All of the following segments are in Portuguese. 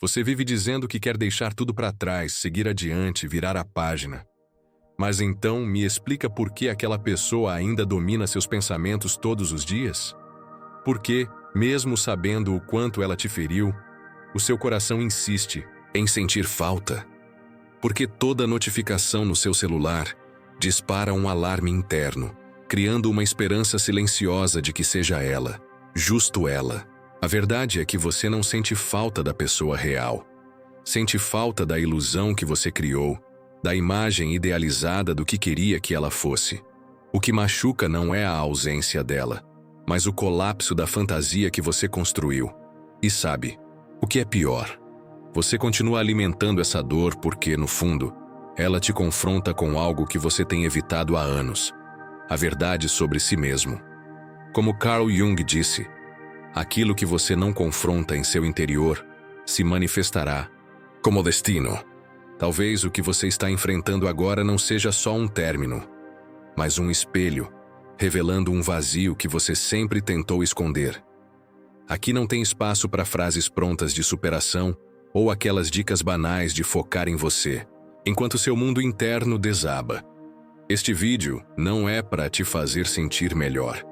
Você vive dizendo que quer deixar tudo para trás, seguir adiante, virar a página. Mas então me explica por que aquela pessoa ainda domina seus pensamentos todos os dias? Por que, mesmo sabendo o quanto ela te feriu, o seu coração insiste em sentir falta? Porque toda notificação no seu celular dispara um alarme interno, criando uma esperança silenciosa de que seja ela, justo ela. A verdade é que você não sente falta da pessoa real. Sente falta da ilusão que você criou, da imagem idealizada do que queria que ela fosse. O que machuca não é a ausência dela, mas o colapso da fantasia que você construiu. E sabe, o que é pior? Você continua alimentando essa dor porque, no fundo, ela te confronta com algo que você tem evitado há anos: a verdade sobre si mesmo. Como Carl Jung disse, aquilo que você não confronta em seu interior se manifestará como destino. Talvez o que você está enfrentando agora não seja só um término, mas um espelho, revelando um vazio que você sempre tentou esconder. Aqui não tem espaço para frases prontas de superação ou aquelas dicas banais de focar em você, enquanto seu mundo interno desaba. Este vídeo não é para te fazer sentir melhor,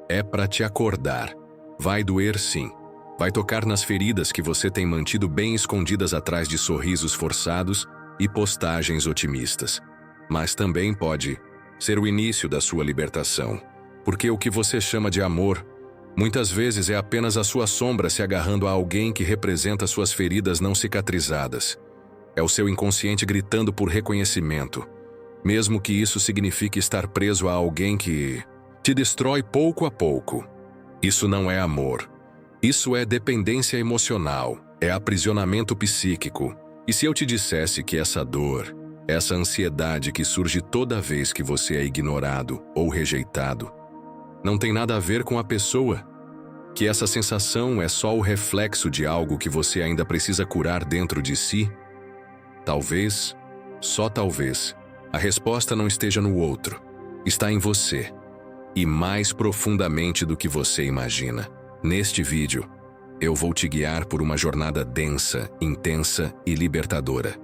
é para te acordar. Vai doer sim, vai tocar nas feridas que você tem mantido bem escondidas atrás de sorrisos forçados e postagens otimistas. Mas também pode ser o início da sua libertação, porque o que você chama de amor muitas vezes é apenas a sua sombra se agarrando a alguém que representa suas feridas não cicatrizadas. É o seu inconsciente gritando por reconhecimento, mesmo que isso signifique estar preso a alguém que te destrói pouco a pouco. Isso não é amor. Isso é dependência emocional, é aprisionamento psíquico. E se eu te dissesse que essa dor, essa ansiedade que surge toda vez que você é ignorado ou rejeitado, não tem nada a ver com a pessoa? Que essa sensação é só o reflexo de algo que você ainda precisa curar dentro de si? Talvez, só talvez, a resposta não esteja no outro, está em você. E mais profundamente do que você imagina. Neste vídeo, eu vou te guiar por uma jornada densa, intensa e libertadora.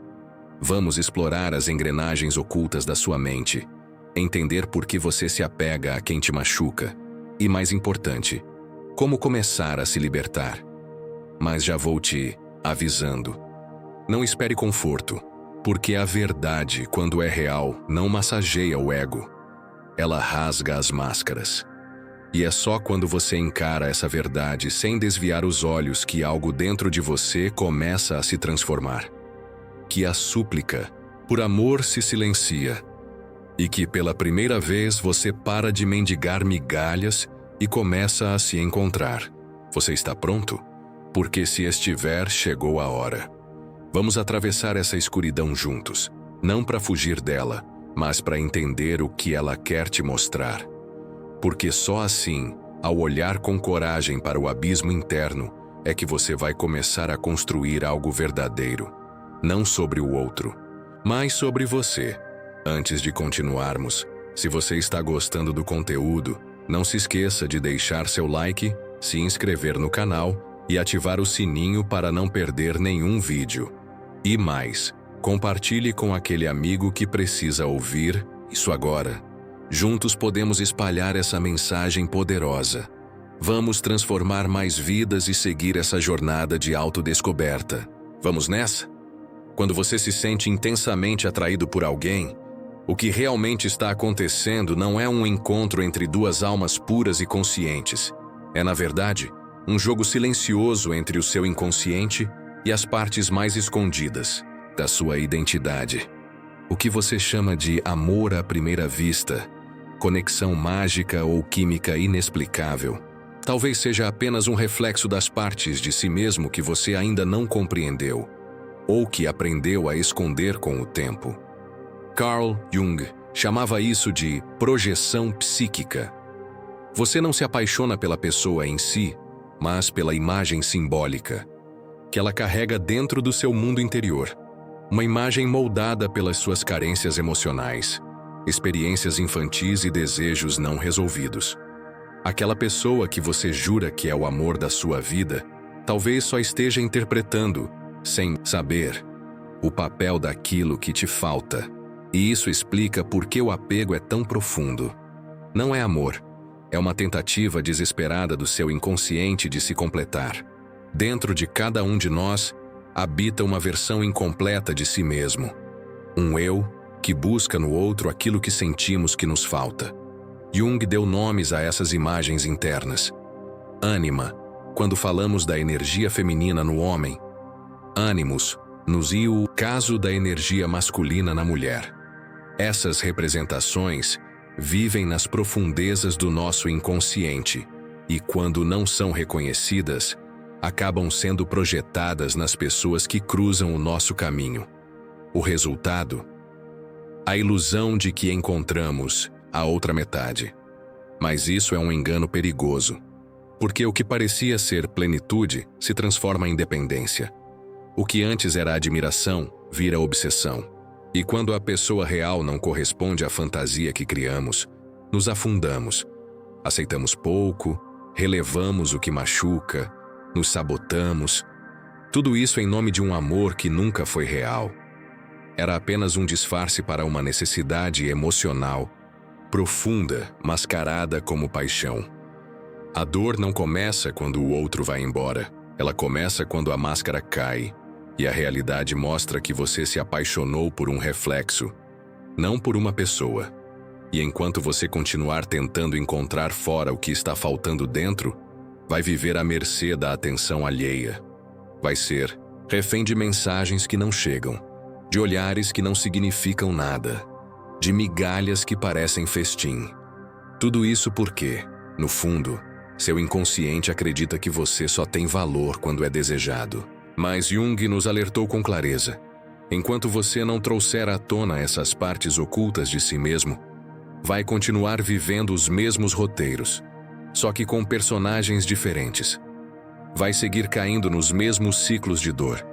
Vamos explorar as engrenagens ocultas da sua mente, entender por que você se apega a quem te machuca e, mais importante, como começar a se libertar. Mas já vou te avisando. Não espere conforto, porque a verdade, quando é real, não massageia o ego. Ela rasga as máscaras. E é só quando você encara essa verdade sem desviar os olhos que algo dentro de você começa a se transformar. Que a súplica, por amor, se silencia. E que pela primeira vez você para de mendigar migalhas e começa a se encontrar. Você está pronto? Porque se estiver, chegou a hora. Vamos atravessar essa escuridão juntos, não para fugir dela, mas para entender o que ela quer te mostrar. Porque só assim, ao olhar com coragem para o abismo interno, é que você vai começar a construir algo verdadeiro. Não sobre o outro, mas sobre você. Antes de continuarmos, se você está gostando do conteúdo, não se esqueça de deixar seu like, se inscrever no canal e ativar o sininho para não perder nenhum vídeo. E mais, compartilhe com aquele amigo que precisa ouvir isso agora. Juntos podemos espalhar essa mensagem poderosa. Vamos transformar mais vidas e seguir essa jornada de autodescoberta. Vamos nessa? Quando você se sente intensamente atraído por alguém, o que realmente está acontecendo não é um encontro entre duas almas puras e conscientes. É, na verdade, um jogo silencioso entre o seu inconsciente e as partes mais escondidas da sua identidade. O que você chama de amor à primeira vista, conexão mágica ou química inexplicável, talvez seja apenas um reflexo das partes de si mesmo que você ainda não compreendeu, ou que aprendeu a esconder com o tempo. Carl Jung chamava isso de projeção psíquica. Você não se apaixona pela pessoa em si, mas pela imagem simbólica que ela carrega dentro do seu mundo interior. Uma imagem moldada pelas suas carências emocionais, experiências infantis e desejos não resolvidos. Aquela pessoa que você jura que é o amor da sua vida, talvez só esteja interpretando sem saber o papel daquilo que te falta. E isso explica por que o apego é tão profundo. Não é amor, é uma tentativa desesperada do seu inconsciente de se completar. Dentro de cada um de nós habita uma versão incompleta de si mesmo. Um eu que busca no outro aquilo que sentimos que nos falta. Jung deu nomes a essas imagens internas. Ânima, quando falamos da energia feminina no homem. Ânimos, nos e o caso da energia masculina na mulher. Essas representações vivem nas profundezas do nosso inconsciente e, quando não são reconhecidas, acabam sendo projetadas nas pessoas que cruzam o nosso caminho. O resultado? A ilusão de que encontramos a outra metade. Mas isso é um engano perigoso, porque o que parecia ser plenitude se transforma em dependência. O que antes era admiração vira obsessão. E quando a pessoa real não corresponde à fantasia que criamos, nos afundamos. Aceitamos pouco, relevamos o que machuca, nos sabotamos. Tudo isso em nome de um amor que nunca foi real. Era apenas um disfarce para uma necessidade emocional, profunda, mascarada como paixão. A dor não começa quando o outro vai embora. Ela começa quando a máscara cai e a realidade mostra que você se apaixonou por um reflexo, não por uma pessoa. E enquanto você continuar tentando encontrar fora o que está faltando dentro, vai viver à mercê da atenção alheia. Vai ser refém de mensagens que não chegam, de olhares que não significam nada, de migalhas que parecem festim. Tudo isso porque, no fundo, seu inconsciente acredita que você só tem valor quando é desejado. Mas Jung nos alertou com clareza. Enquanto você não trouxer à tona essas partes ocultas de si mesmo, vai continuar vivendo os mesmos roteiros, só que com personagens diferentes. Vai seguir caindo nos mesmos ciclos de dor,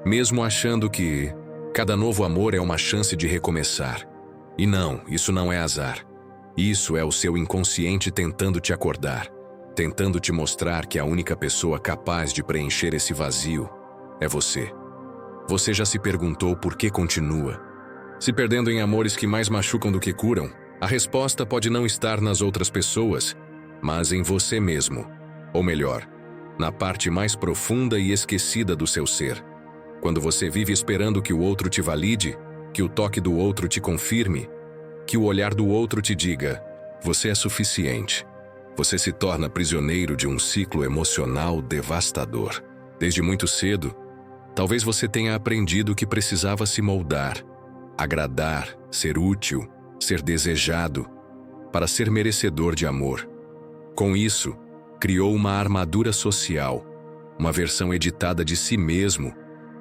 mesmo achando que cada novo amor é uma chance de recomeçar. E não, isso não é azar. Isso é o seu inconsciente tentando te acordar, tentando te mostrar que a única pessoa capaz de preencher esse vazio é você. Você já se perguntou por que continua? Se perdendo em amores que mais machucam do que curam, a resposta pode não estar nas outras pessoas, mas em você mesmo. Ou melhor, na parte mais profunda e esquecida do seu ser. Quando você vive esperando que o outro te valide, que o toque do outro te confirme, que o olhar do outro te diga, você é suficiente. Você se torna prisioneiro de um ciclo emocional devastador. Desde muito cedo, talvez você tenha aprendido que precisava se moldar, agradar, ser útil, ser desejado, para ser merecedor de amor. Com isso, criou uma armadura social, uma versão editada de si mesmo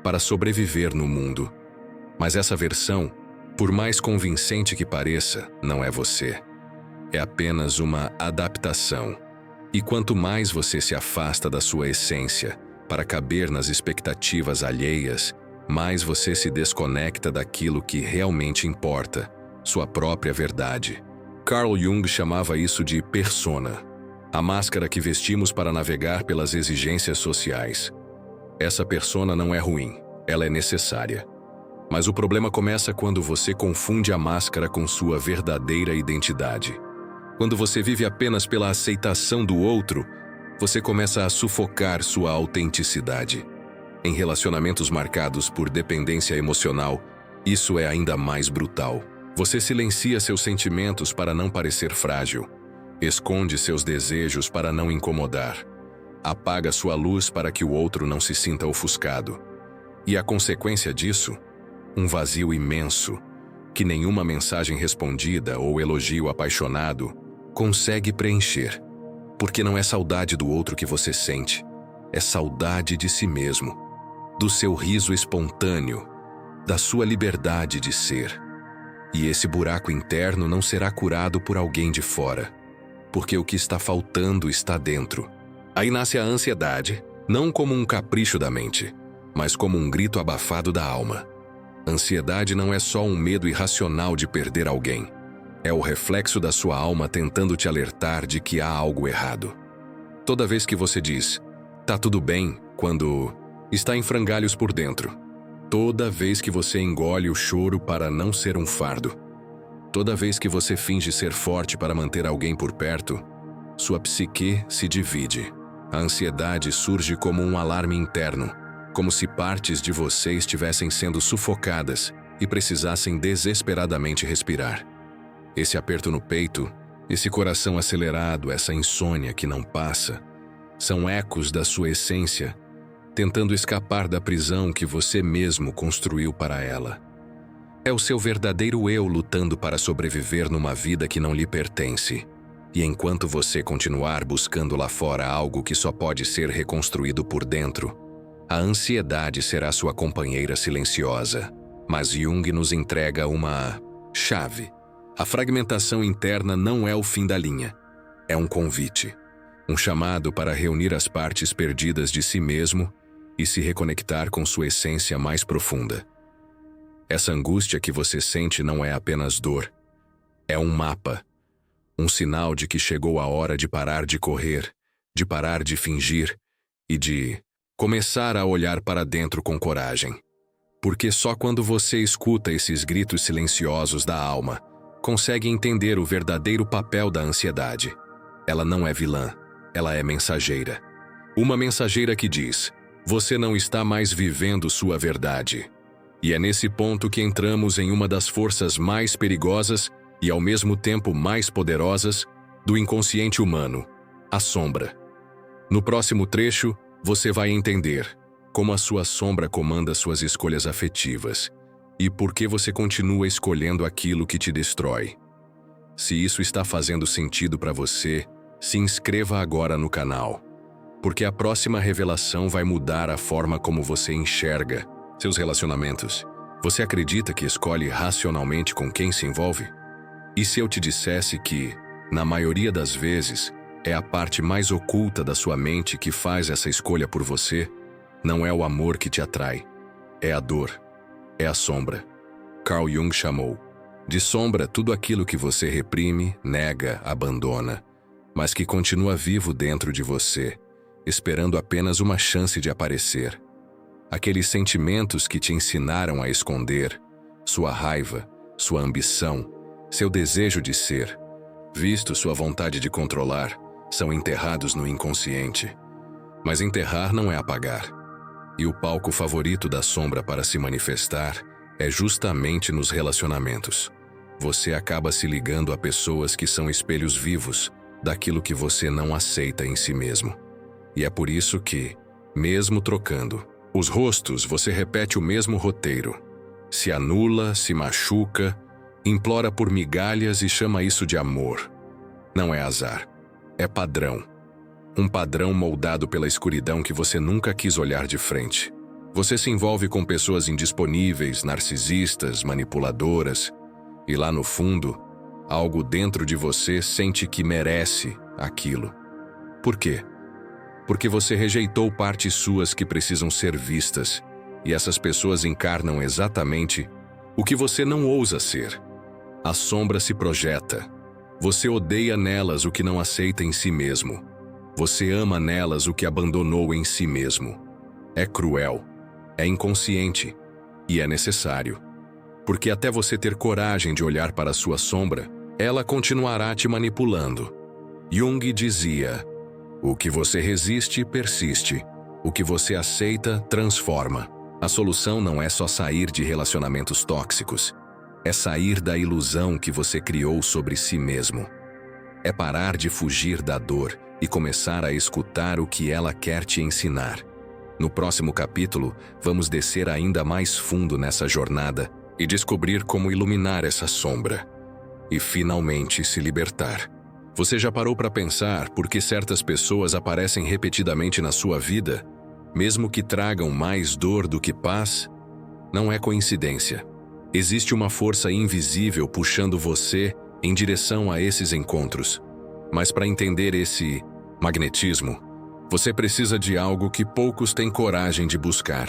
para sobreviver no mundo. Mas essa versão, por mais convincente que pareça, não é você. É apenas uma adaptação. E quanto mais você se afasta da sua essência para caber nas expectativas alheias, mais você se desconecta daquilo que realmente importa, sua própria verdade. Carl Jung chamava isso de persona, a máscara que vestimos para navegar pelas exigências sociais. Essa persona não é ruim, ela é necessária. Mas o problema começa quando você confunde a máscara com sua verdadeira identidade. Quando você vive apenas pela aceitação do outro, você começa a sufocar sua autenticidade. Em relacionamentos marcados por dependência emocional, isso é ainda mais brutal. Você silencia seus sentimentos para não parecer frágil, esconde seus desejos para não incomodar, apaga sua luz para que o outro não se sinta ofuscado. E a consequência disso? Um vazio imenso, que nenhuma mensagem respondida ou elogio apaixonado consegue preencher. Porque não é saudade do outro que você sente, é saudade de si mesmo, do seu riso espontâneo, da sua liberdade de ser. E esse buraco interno não será curado por alguém de fora, porque o que está faltando está dentro. Aí nasce a ansiedade, não como um capricho da mente, mas como um grito abafado da alma. Ansiedade não é só um medo irracional de perder alguém. É o reflexo da sua alma tentando te alertar de que há algo errado. Toda vez que você diz, tá tudo bem, quando está em frangalhos por dentro. Toda vez que você engole o choro para não ser um fardo, toda vez que você finge ser forte para manter alguém por perto, sua psique se divide. A ansiedade surge como um alarme interno, como se partes de você estivessem sendo sufocadas e precisassem desesperadamente respirar. Esse aperto no peito, esse coração acelerado, essa insônia que não passa, são ecos da sua essência, tentando escapar da prisão que você mesmo construiu para ela. É o seu verdadeiro eu lutando para sobreviver numa vida que não lhe pertence. E enquanto você continuar buscando lá fora algo que só pode ser reconstruído por dentro, a ansiedade será sua companheira silenciosa. Mas Jung nos entrega uma chave. A fragmentação interna não é o fim da linha. É um convite. Um chamado para reunir as partes perdidas de si mesmo e se reconectar com sua essência mais profunda. Essa angústia que você sente não é apenas dor. É um mapa. Um sinal de que chegou a hora de parar de correr, de parar de fingir e de começar a olhar para dentro com coragem. Porque só quando você escuta esses gritos silenciosos da alma, consegue entender o verdadeiro papel da ansiedade. Ela não é vilã, ela é mensageira. Uma mensageira que diz: você não está mais vivendo sua verdade. E é nesse ponto que entramos em uma das forças mais perigosas e ao mesmo tempo mais poderosas do inconsciente humano, a sombra. No próximo trecho, você vai entender como a sua sombra comanda suas escolhas afetivas e por que você continua escolhendo aquilo que te destrói. Se isso está fazendo sentido para você, se inscreva agora no canal, porque a próxima revelação vai mudar a forma como você enxerga seus relacionamentos. Você acredita que escolhe racionalmente com quem se envolve? E se eu te dissesse que, na maioria das vezes, é a parte mais oculta da sua mente que faz essa escolha por você? Não é o amor que te atrai, é a dor, é a sombra. Carl Jung chamou de sombra tudo aquilo que você reprime, nega, abandona, mas que continua vivo dentro de você, esperando apenas uma chance de aparecer. Aqueles sentimentos que te ensinaram a esconder, sua raiva, sua ambição, seu desejo de ser, visto sua vontade de controlar, são enterrados no inconsciente. Mas enterrar não é apagar. E o palco favorito da sombra para se manifestar é justamente nos relacionamentos. Você acaba se ligando a pessoas que são espelhos vivos daquilo que você não aceita em si mesmo. E é por isso que, mesmo trocando os rostos, você repete o mesmo roteiro. Se anula, se machuca, implora por migalhas e chama isso de amor. Não é azar, é padrão. Um padrão moldado pela escuridão que você nunca quis olhar de frente. Você se envolve com pessoas indisponíveis, narcisistas, manipuladoras, e lá no fundo, algo dentro de você sente que merece aquilo. Por quê? Porque você rejeitou partes suas que precisam ser vistas, e essas pessoas encarnam exatamente o que você não ousa ser. A sombra se projeta. Você odeia nelas o que não aceita em si mesmo. Você ama nelas o que abandonou em si mesmo. É cruel, é inconsciente e é necessário. Porque até você ter coragem de olhar para a sua sombra, ela continuará te manipulando. Jung dizia: o que você resiste, persiste. O que você aceita, transforma. A solução não é só sair de relacionamentos tóxicos. É sair da ilusão que você criou sobre si mesmo. É parar de fugir da dor e começar a escutar o que ela quer te ensinar. No próximo capítulo, vamos descer ainda mais fundo nessa jornada e descobrir como iluminar essa sombra e finalmente se libertar. Você já parou para pensar por que certas pessoas aparecem repetidamente na sua vida, mesmo que tragam mais dor do que paz? Não é coincidência. Existe uma força invisível puxando você em direção a esses encontros. Mas para entender esse magnetismo, você precisa de algo que poucos têm coragem de buscar: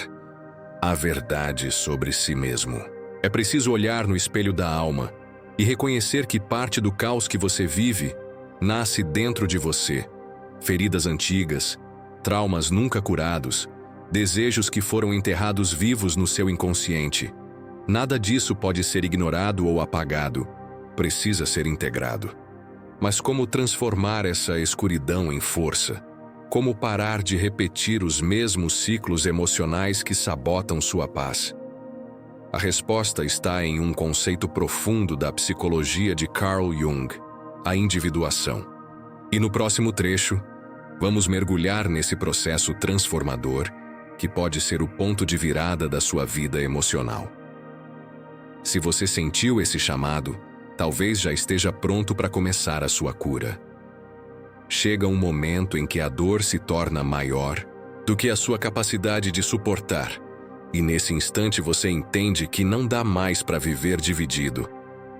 a verdade sobre si mesmo. É preciso olhar no espelho da alma e reconhecer que parte do caos que você vive nasce dentro de você. Feridas antigas, traumas nunca curados, desejos que foram enterrados vivos no seu inconsciente. Nada disso pode ser ignorado ou apagado, precisa ser integrado. Mas como transformar essa escuridão em força? Como parar de repetir os mesmos ciclos emocionais que sabotam sua paz? A resposta está em um conceito profundo da psicologia de Carl Jung, a individuação. E no próximo trecho, vamos mergulhar nesse processo transformador que pode ser o ponto de virada da sua vida emocional. Se você sentiu esse chamado, talvez já esteja pronto para começar a sua cura. Chega um momento em que a dor se torna maior do que a sua capacidade de suportar, e nesse instante você entende que não dá mais para viver dividido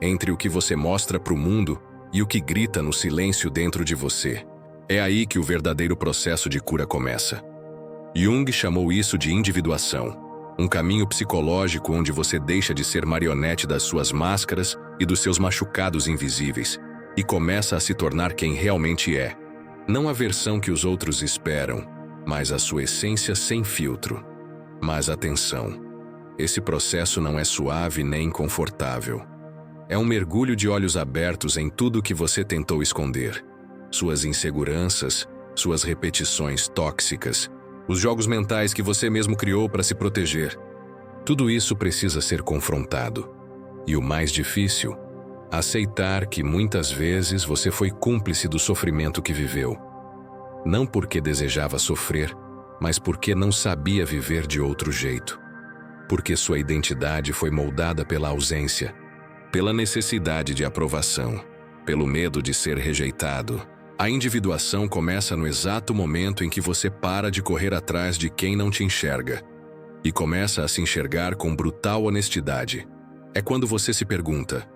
entre o que você mostra para o mundo e o que grita no silêncio dentro de você. É aí que o verdadeiro processo de cura começa. Jung chamou isso de individuação, um caminho psicológico onde você deixa de ser marionete das suas máscaras e dos seus machucados invisíveis e começa a se tornar quem realmente é. Não a versão que os outros esperam, mas a sua essência sem filtro. Mas atenção, esse processo não é suave nem confortável. É um mergulho de olhos abertos em tudo que você tentou esconder. Suas inseguranças, suas repetições tóxicas, os jogos mentais que você mesmo criou para se proteger. Tudo isso precisa ser confrontado. E o mais difícil, aceitar que muitas vezes você foi cúmplice do sofrimento que viveu. Não porque desejava sofrer, mas porque não sabia viver de outro jeito. Porque sua identidade foi moldada pela ausência, pela necessidade de aprovação, pelo medo de ser rejeitado. A individuação começa no exato momento em que você para de correr atrás de quem não te enxerga e começa a se enxergar com brutal honestidade. É quando você se pergunta: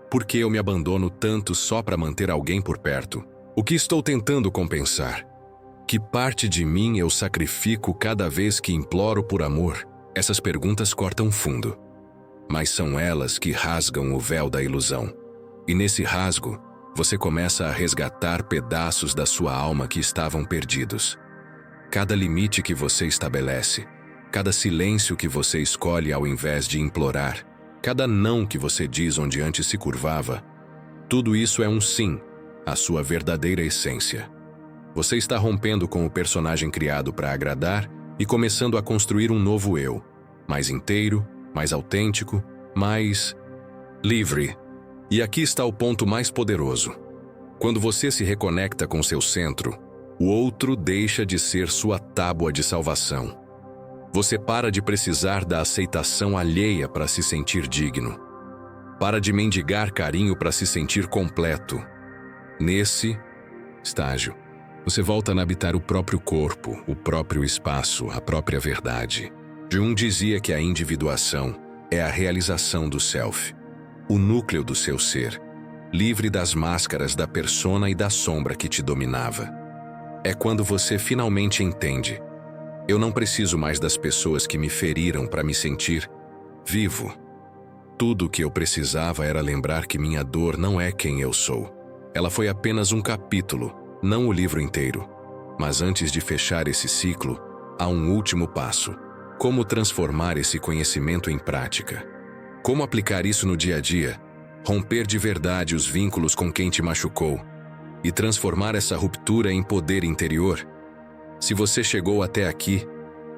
por que eu me abandono tanto só para manter alguém por perto? O que estou tentando compensar? Que parte de mim eu sacrifico cada vez que imploro por amor? Essas perguntas cortam fundo, mas são elas que rasgam o véu da ilusão. E nesse rasgo, você começa a resgatar pedaços da sua alma que estavam perdidos. Cada limite que você estabelece, cada silêncio que você escolhe ao invés de implorar, cada não que você diz onde antes se curvava, tudo isso é um sim, a sua verdadeira essência. Você está rompendo com o personagem criado para agradar e começando a construir um novo eu, mais inteiro, mais autêntico, mais livre. E aqui está o ponto mais poderoso. Quando você se reconecta com seu centro, o outro deixa de ser sua tábua de salvação. Você para de precisar da aceitação alheia para se sentir digno. Para de mendigar carinho para se sentir completo. Nesse estágio, você volta a habitar o próprio corpo, o próprio espaço, a própria verdade. Jung dizia que a individuação é a realização do self, o núcleo do seu ser, livre das máscaras da persona e da sombra que te dominava. É quando você finalmente entende: eu não preciso mais das pessoas que me feriram para me sentir vivo. Tudo o que eu precisava era lembrar que minha dor não é quem eu sou. Ela foi apenas um capítulo, não o livro inteiro. Mas antes de fechar esse ciclo, há um último passo. Como transformar esse conhecimento em prática? Como aplicar isso no dia a dia? Romper de verdade os vínculos com quem te machucou e transformar essa ruptura em poder interior? Se você chegou até aqui,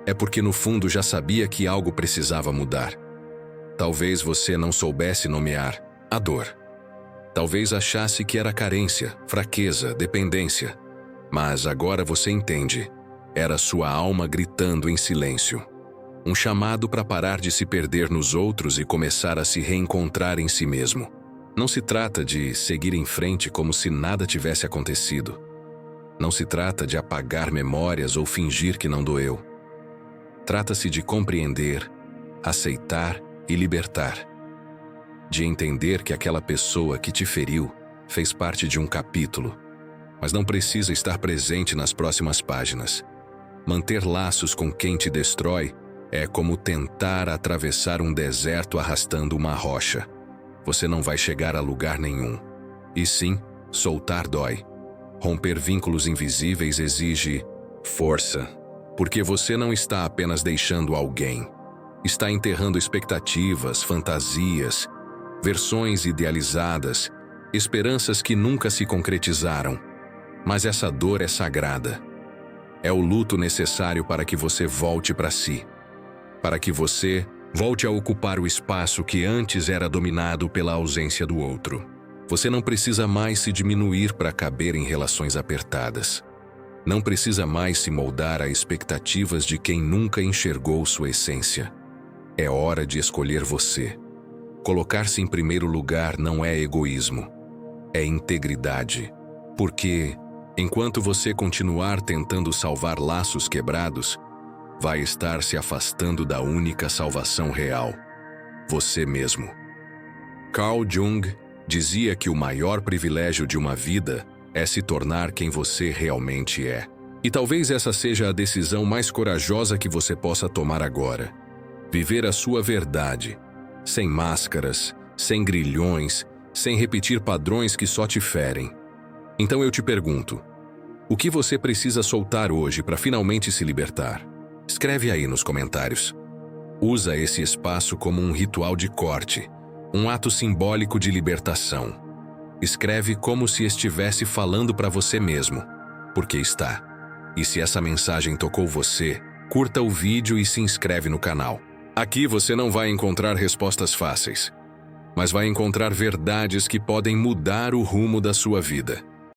é porque no fundo já sabia que algo precisava mudar. Talvez você não soubesse nomear a dor. Talvez achasse que era carência, fraqueza, dependência. Mas agora você entende. Era sua alma gritando em silêncio. Um chamado para parar de se perder nos outros e começar a se reencontrar em si mesmo. Não se trata de seguir em frente como se nada tivesse acontecido. Não se trata de apagar memórias ou fingir que não doeu. Trata-se de compreender, aceitar e libertar. De entender que aquela pessoa que te feriu fez parte de um capítulo, mas não precisa estar presente nas próximas páginas. Manter laços com quem te destrói é como tentar atravessar um deserto arrastando uma rocha. Você não vai chegar a lugar nenhum. E sim, soltar dói. Romper vínculos invisíveis exige força, Porque você não está apenas deixando alguém. Está enterrando expectativas, fantasias, versões idealizadas, esperanças que nunca se concretizaram. Mas essa dor é sagrada. É o luto necessário para que você volte para si. Para que você volte a ocupar o espaço que antes era dominado pela ausência do outro. Você não precisa mais se diminuir para caber em relações apertadas. Não precisa mais se moldar a expectativas de quem nunca enxergou sua essência. É hora de escolher você. Colocar-se em primeiro lugar não é egoísmo, é integridade. Porque, enquanto você continuar tentando salvar laços quebrados, vai estar se afastando da única salvação real: você mesmo. Carl Jung dizia que o maior privilégio de uma vida é se tornar quem você realmente é. E talvez essa seja a decisão mais corajosa que você possa tomar agora. Viver a sua verdade, sem máscaras, sem grilhões, sem repetir padrões que só te ferem. Então eu te pergunto, o que você precisa soltar hoje para finalmente se libertar? Escreve aí nos comentários. Usa esse espaço como um ritual de corte, um ato simbólico de libertação. Escreve como se estivesse falando para você mesmo, porque está. E se essa mensagem tocou você, curta o vídeo e se inscreve no canal. Aqui você não vai encontrar respostas fáceis, mas vai encontrar verdades que podem mudar o rumo da sua vida.